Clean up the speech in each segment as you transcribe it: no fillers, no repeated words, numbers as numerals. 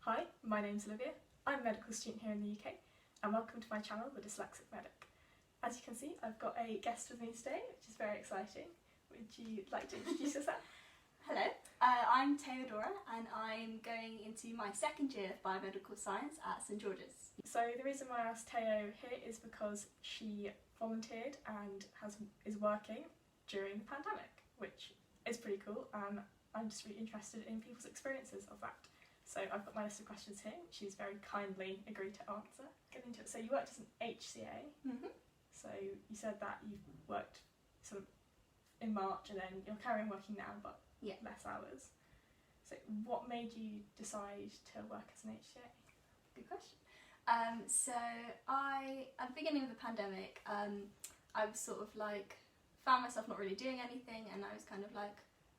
Hi, my name's Olivia. I'm a medical student here in the UK and welcome to my channel, The Dyslexic Medic. As you can see, I've got a guest with me today, which is very exciting. Would you like to introduce yourself? Hello, I'm Theodora and I'm going into my second year of biomedical science at St George's. So the reason why I asked Theo here is because she volunteered and is working during the pandemic, which is pretty cool, and I'm just really interested in people's experiences of that. So I've got my list of questions here, which she's very kindly agreed to answer. Get into it. So you worked as an HCA. So you said that you worked sort of in March and then you're carrying working now, but less hours. So what made you decide to work as an HCA? Good question. So at the beginning of the pandemic, I was sort of like, found myself not really doing anything, and I was kind of like,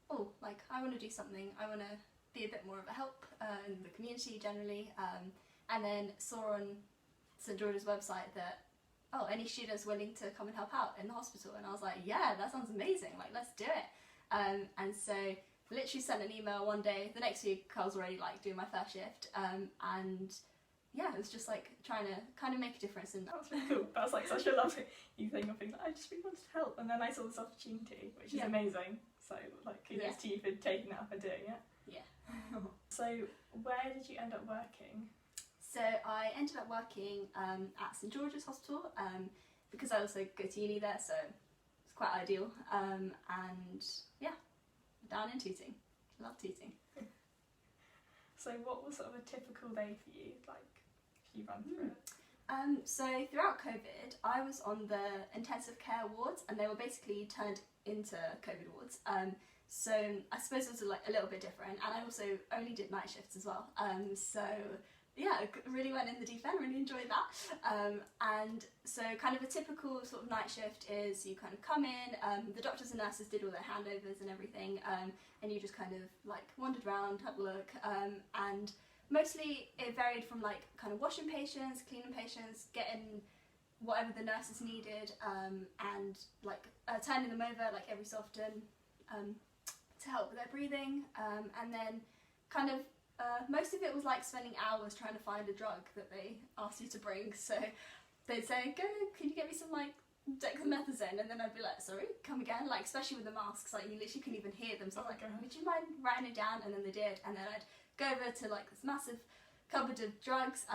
oh, like I want to do something, I want to be a bit more of a help in the community generally, and then saw on St George's website that, oh, any students willing to come and help out in the hospital, and I was like, yeah, that sounds amazing, like let's do it. And so literally sent an email one day. The next week I was already like doing my first shift, and yeah, it was just like trying to kind of make a difference. And that was really cool. That was like such a lovely thing of being like, I just really wanted to help, and then I saw this opportunity, which is amazing. So like kudos to you for taking that up and doing it. Yeah. So where did you end up working? So I ended up working at St George's Hospital because I also go to uni there, so it's quite ideal. And yeah, down in Tooting. Love Tooting. So what was sort of a typical day for you, like if you run through it? So throughout COVID, I was on the intensive care wards, and they were basically turned into COVID wards. So I suppose it was like a little bit different, and I also only did night shifts as well. So yeah, really went in the deep end, really enjoyed that. And so kind of a typical sort of night shift is you kind of come in, the doctors and nurses did all their handovers and everything, and you just kind of like wandered around, had a look, and mostly it varied from like kind of washing patients, cleaning patients, getting whatever the nurses needed, and like turning them over like every so often to help with their breathing, and then kind of most of it was like spending hours trying to find a drug that they asked you to bring. So they'd say, "Go, can you get me some like dexamethasone?" And then I'd be like, "Sorry, come again?" Like especially with the masks, like you literally couldn't even hear them. So I was like, "Would you mind writing it down?" And then they did. And then I'd go over to like this massive cupboard of drugs.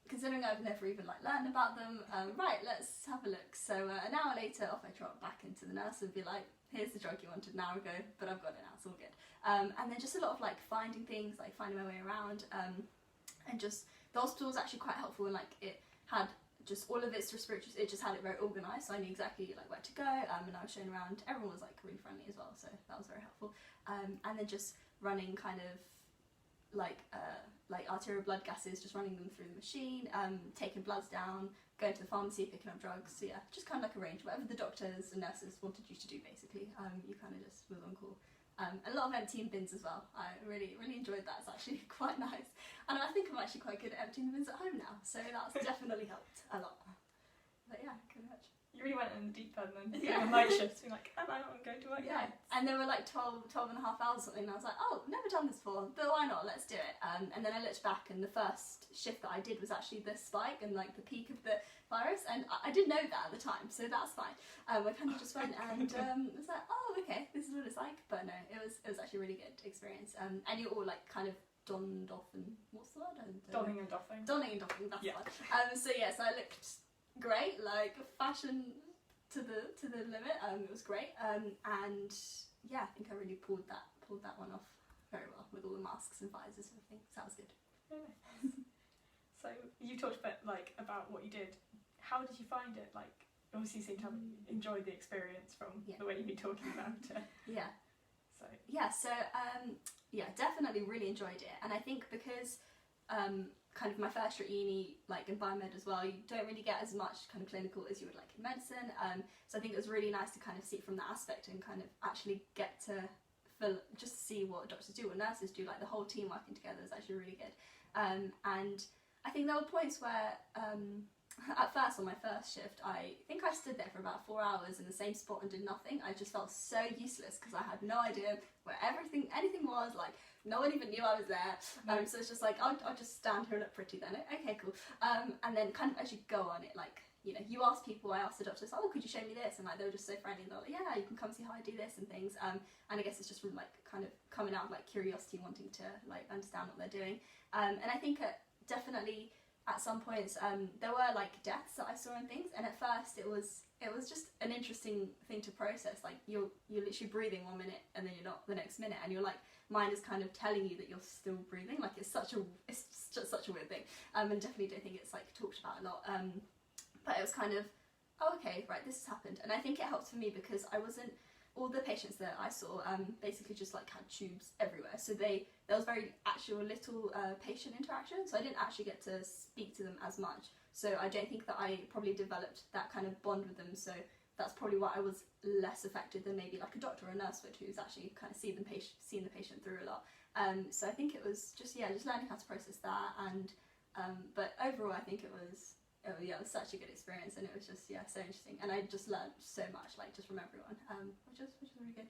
Considering I've never even like learned about them, right, let's have a look. So an hour later, off I trot back into the nurse and be like, here's the drug you wanted an hour ago, but I've got it now, it's all good. And then just a lot of like finding things, like finding my way around, and just the hospital was actually quite helpful, and like it had just all of its respiratory, it just had it very organised, so I knew exactly like where to go, and I was shown around. Everyone was like really friendly as well, so that was very helpful. And then just running kind of like arterial blood gases, just running them through the machine, taking bloods down, going to the pharmacy, picking up drugs. So yeah, just kind of like a range, whatever the doctors and nurses wanted you to do basically, you kind of just was on call. A lot of emptying bins as well. I really enjoyed that. It's actually quite nice, and I think I'm actually quite good at emptying the bins at home now, so that's definitely helped a lot. But yeah, pretty much. You really went in the deep end and then on night shifts, being like, am I not going to work nights? And there were like 12 and a half hours or something, and I was like, oh, never done this before, but why not, let's do it. And then I looked back, and the first shift that I did was actually the spike and like the peak of the virus, and I didn't know that at the time, so that's fine. I kind of just went and was like, oh, okay, this is what it's like. But no, it was actually a really good experience. And you're all like kind of donned off, and what's the word? Donning and doffing. Donning and doffing, that's the one. So yeah, so I looked great, like fashion to the limit. It was great, and yeah, I think I really pulled that one off very well with all the masks and visors and everything. So that was good. Nice. So you talked a bit like about what you did. How did you find it? Like obviously you seem to have enjoyed the experience from the way you've been talking about it. So yeah, definitely really enjoyed it, and I think because kind of my first year at uni, like in biomed as well, you don't really get as much kind of clinical as you would like in medicine, so I think it was really nice to kind of see it from that aspect and kind of actually get to just see what doctors do, what nurses do, like the whole team working together is actually really good. And I think there were points where at first on my first shift, I think I stood there for about 4 hours in the same spot and did nothing. I just felt so useless because I had no idea where anything was. Like, no one even knew I was there. So it's just like, I'll just stand here and look pretty then. Okay, cool. And then kind of as you go on it, like, you know, you ask people, I asked the doctors, oh, could you show me this? And like, they were just so friendly. They're like, yeah, you can come see how I do this and things. And I guess it's just from like kind of coming out of like curiosity, wanting to like understand what they're doing. And I think definitely at some points there were like deaths that I saw and things, and at first it was just an interesting thing to process. Like you're literally breathing 1 minute and then you're not the next minute, and your like mind is kind of telling you that you're still breathing. Like it's just such a weird thing, and definitely don't think it's like talked about a lot. But it was kind of, oh, okay, right, this has happened. And I think it helped for me because all the patients that I saw basically just like had tubes everywhere. So there was very actual little patient interaction. So I didn't actually get to speak to them as much. So I don't think that I probably developed that kind of bond with them. So that's probably why I was less affected than maybe like a doctor or a nurse would, who's actually kind of seen the patient through a lot. So I think it was just learning how to process that. And but overall, I think it was such a good experience, and it was just so interesting, and I just learned so much, like just from everyone, which was really good.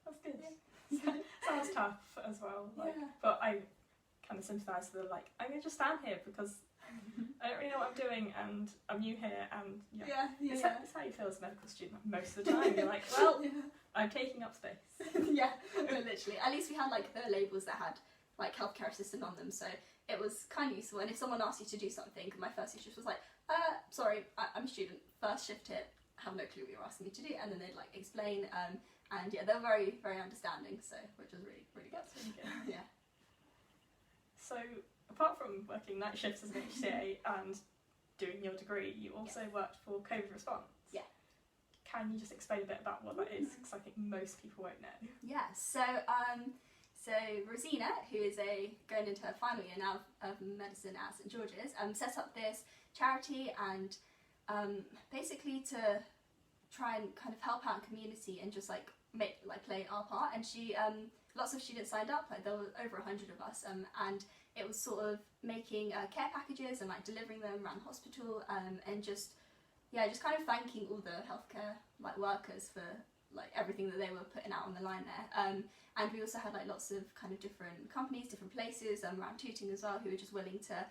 That's good. Yeah. Sounds tough as well, like, but I kind of sympathise with the like, I'm gonna just stand here because I don't really know what I'm doing and I'm new here, and it's how you feel as a medical student most of the time. You're like, well, I'm taking up space. Literally. At least we had like the labels that had like healthcare assistant on them, so it was kind of useful. And if someone asked you to do something, my first shift was like, sorry, I'm a student, first shift here, have no clue what you're asking me to do, and then they'd like explain, and they were very, very understanding, so which was really, really good. That's really good. So apart from working night shifts as an HCA and doing your degree, you also worked for Covid response. Yeah. Can you just explain a bit about what that is? Because I think most people won't know. Yeah. So Rosina, who is going into her final year now of medicine at St George's, set up this charity and basically to try and kind of help out community and just like play our part. And she lots of students signed up, like there were over 100 of us, and it was sort of making care packages and like delivering them around the hospital, and just kind of thanking all the healthcare like workers for like everything that they were putting out on the line there. And we also had like lots of kind of different companies, different places around Tooting as well, who were just willing to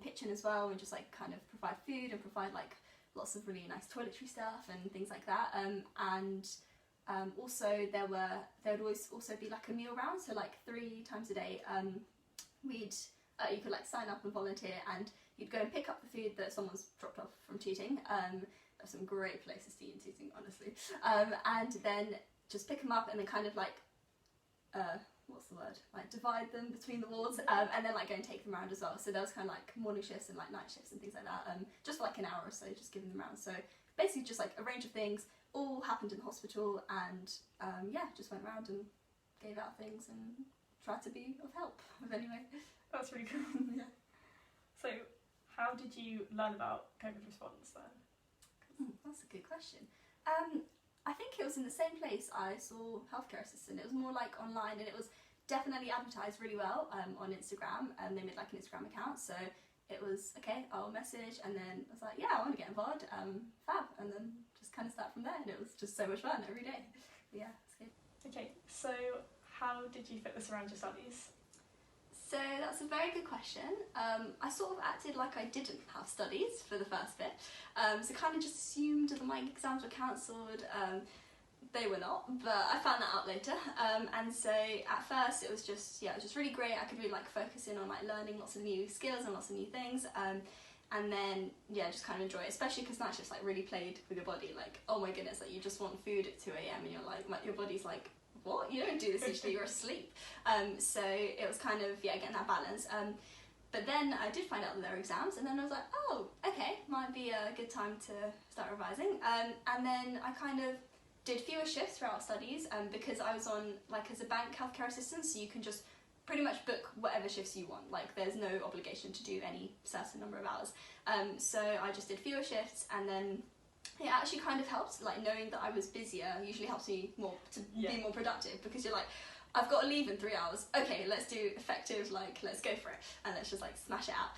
pitch in as well and just like kind of provide food and provide like lots of really nice toiletry stuff and things like that. Also there would always also be like a meal round, so like 3 times a day you could like sign up and volunteer, and you'd go and pick up the food that someone's dropped off from Tooting. There's some great places to eat in Tooting, honestly. And then just pick them up and then kind of like like divide them between the wards, and then like go and take them around as well. So there was kind of like morning shifts and like night shifts and things like that, just for like an hour or so, just giving them around. So basically just like a range of things all happened in the hospital, and just went around and gave out things and tried to be of help with anyway. That's really cool. Yeah. So how did you learn about Covid response then? That's a good question. I think it was in the same place I saw healthcare assistant. It was more like online, and it was definitely advertised really well on Instagram, and they made like an Instagram account. So it was okay, I'll message, and then I was like, yeah, I want to get involved, fab, and then just kind of start from there, and it was just so much fun every day. But yeah, it's good. Okay, so how did you fit this around your studies? So that's a very good question. I sort of acted like I didn't have studies for the first bit, so kind of just assumed that my exams were cancelled. They were not, but I found that out later. And so at first it was just really great. I could really like focus in on like learning lots of new skills and lots of new things. And then just kind of enjoy it, especially because night shifts like really played with your body. Like, oh my goodness, like you just want food at 2 AM and you're like your body's like, what? You don't do this usually, you're asleep. So it was kind of getting that balance. But then I did find out that there were exams, and then I was like, oh, okay, might be a good time to start revising. And then I kind of did fewer shifts throughout studies, because I was on like as a bank healthcare assistant, so you can just pretty much book whatever shifts you want. Like there's no obligation to do any certain number of hours. So I just did fewer shifts, and then it actually kind of helped, like knowing that I was busier usually helps me more to be more productive, because you're like, I've got to leave in 3 hours. Okay, let's do effective, like, let's go for it, and let's just like smash it out.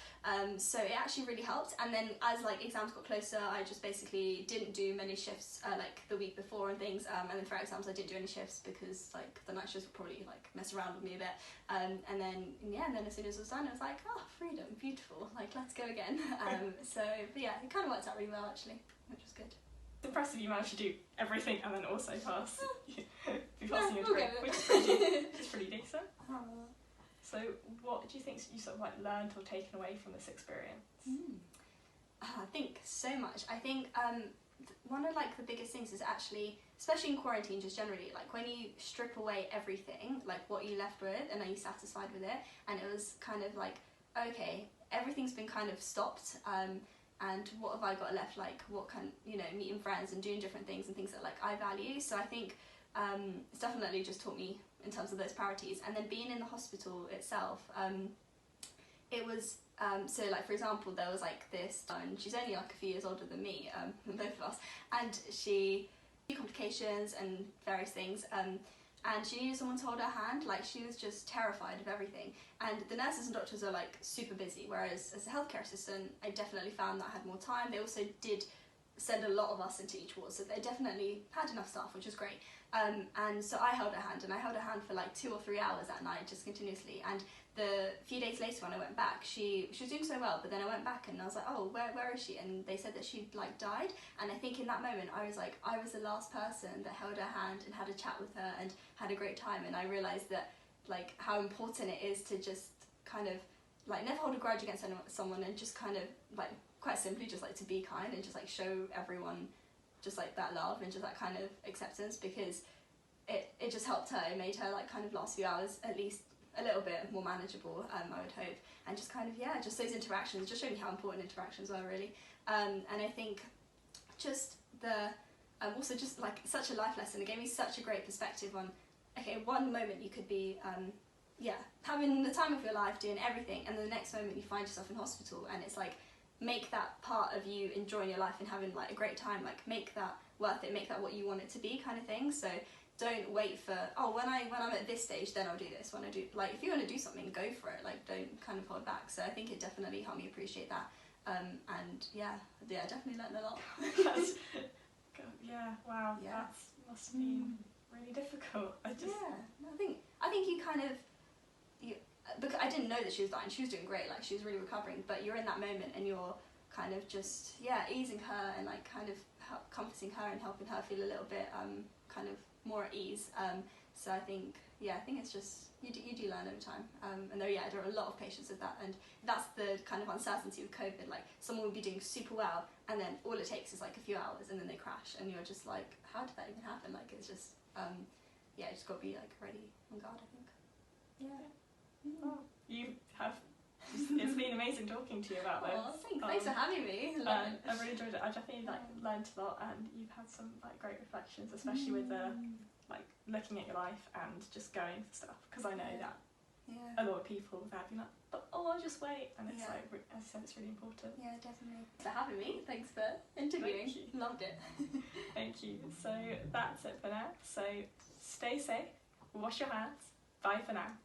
So it actually really helped. And then as like exams got closer, I just basically didn't do many shifts like the week before and things. And then for exams, I didn't do any shifts because like the night shifts would probably like mess around with me a bit. And then as soon as it was done, I was like, oh, freedom, beautiful, like let's go again. But yeah, it kind of worked out really well actually, which was good. It's impressive you managed to do everything and then also pass. Be passing your degree, which is pretty decent. So what do you think you sort of like learned or taken away from this experience? I think so much. I think one of like the biggest things is actually, especially in quarantine just generally, like when you strip away everything, like what you left with, and are you satisfied with it? And it was kind of like, okay, everything's been kind of stopped, and what have I got left? Like what can, meeting friends and doing different things and things that like I value. So I think it's definitely just taught me in terms of those priorities. And then being in the hospital itself, it was so like for example, there was like this, and she's only like a few years older than me, than both of us, and she had complications and various things, and she needed someone to hold her hand. Like she was just terrified of everything, and the nurses and doctors are like super busy, whereas as a healthcare assistant I definitely found that I had more time. They also did send a lot of us into each ward, so they definitely had enough staff, which was great. And so I held her hand, and I held her hand for like 2 or 3 hours at night, just continuously. And the few days later when I went back, she was doing so well, but then I went back and I was like, oh, where is she? And they said that she'd like died. And I think in that moment I was like, I was the last person that held her hand and had a chat with her and had a great time. And I realised that like how important it is to just kind of like never hold a grudge against someone, and just kind of like quite simply just like to be kind and just like show everyone just like that love and just that kind of acceptance, because it just helped her. It made her like kind of last few hours at least a little bit more manageable, I would hope. And just kind of, yeah, just those interactions just showed me how important interactions are really. And I think just the also just like such a life lesson. It gave me such a great perspective on, okay, one moment you could be having the time of your life doing everything, and then the next moment you find yourself in hospital, and it's like, make that part of you enjoying your life and having like a great time, like make that worth it, make that what you want it to be, kind of thing. So don't wait for, oh, when I'm at this stage, then I'll do this. When I do, like, if you want to do something, go for it. Like, don't kind of hold back. So I think it definitely helped me appreciate that. And yeah, definitely learned a lot. Wow, yeah. That must have been really difficult. I think you kind of, because I didn't know that she was dying. She was doing great, like she was really recovering, but you're in that moment and you're kind of just easing her and like kind of comforting her and helping her feel a little bit kind of more at ease. So I think it's just you do learn over time, and there are a lot of patients with that, and that's the kind of uncertainty with COVID. Like someone would be doing super well, and then all it takes is like a few hours, and then they crash, and you're just like, how did that even happen? Like it's just just got to be like ready on guard, I think. Well, you have. It's been amazing talking to you about this. Thanks for having me. I really enjoyed it. I definitely learned a lot, and you've had some great reflections, especially with the looking at your life and just going for stuff. Because I know that a lot of people have been like, but I'll just wait, and it's like, as I said, it's really important. Yeah, definitely. Thanks for having me. Thanks for interviewing. Loved it. Thank you. So that's it for now. So stay safe. Wash your hands. Bye for now.